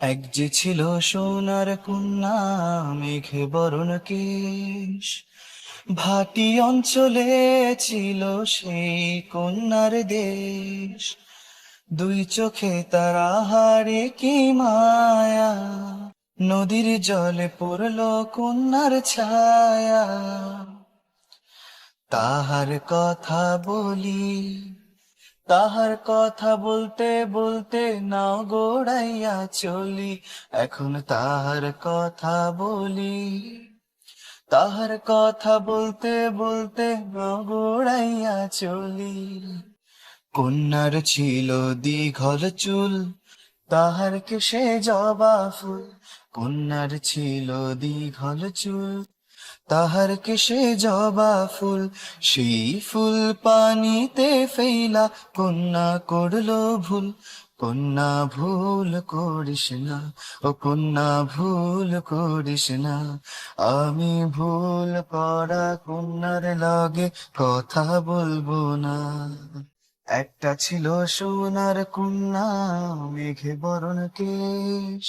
এক যে ছিল সোনার কন্যা, মেঘে বরণ কেশ। ভাটি অঞ্চলে ছিল সেই কন্যার দেশ। দুই চোখে তার আহারে কি মায়া, নদীর জলে পড়ল কন্যার ছায়া। তাহার কথা বলি, তাহার কথা বলতে বলতে নাও গোড়াইয়া চলি। এখন তাহার কথা বলি, তাহার কথা বলতে বলতে নাও গোড়াইয়া চলি। কন্যার ছিল দীঘল চুল, তাহার কেশে জবা ফুল। কন্যার ছিল দীঘল চুল, তাহার কেশে জবা ফুল। সেই ফুল পানিতে ফেলা কন্যা করলো ভুল। কন্যা ভুল করিস না, ও কন্যা ভুল করিস না। আমি ভুল করা কন্যার লগে কথা বলবো না। একটা ছিল সোনার কন্যা, মেঘে বরণ কেশ।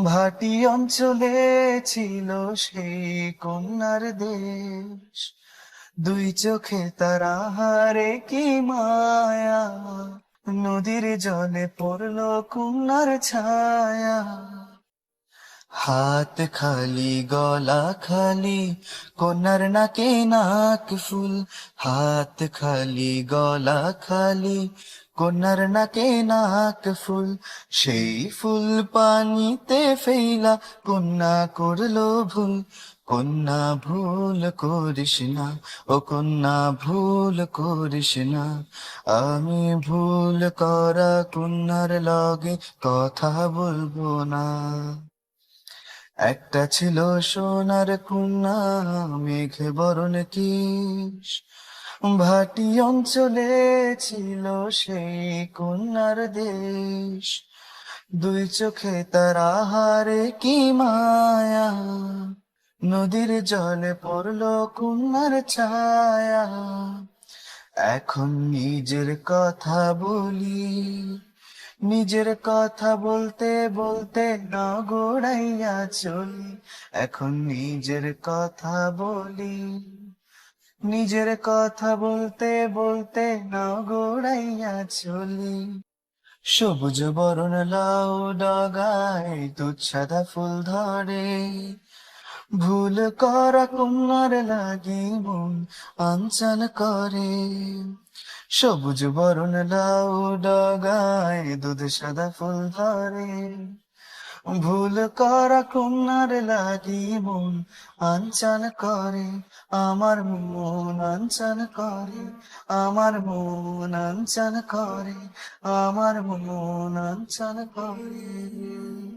ভাটি অঞ্চলে ছিল সেই কন্যার দেশ। দুই চোখে তার আহারে কি মায়া, নদীর জলে পড়লো কন্যার ছায়া। হাত খালি গলা খালি, কন্যার নাকে নাক ফুল। হাত খালি গলা খালি, কন্যার নাকে নাক ফুল। সেই ফুল পানিতে ফেলা কন্যা করলো ভুল। কন্যা ভুল করিস না, ও কন্যা ভুল করিস না। আমি ভুল করা কন্যার লগে কথা বলবো না। একটা ছিল সোনার কন্যা, মেঘে বরণ কেশ। ভাটি অঞ্চলে ছিল সেই কন্যার দেশ। দুই চোখে তার আহারে কি মায়া, নদীর জলে পড়লো কন্যার ছায়া। এখন নিজের কথা বলি, নিজের কথা বলতে বলতে না গোড়াইয়া চলি। এখন নিজের কথা বলি, নিজের কথা বলতে বলতে না গোড়াইয়া চলি। সবুজ বরণ লাউ ডগায় দুধ ফুল ধরে। ভুল করা কন্যার লাগি মন আঞ্চল করে। সবুজ বরণ লাউ ডগায় সাদা ফুল ধরে। ভুল করা কন্যার লাগি মন আঞ্চল করে। আমার মন আঞ্চল করে, আমার মন আঞ্চল করে, আমার মন আঞ্চল করে।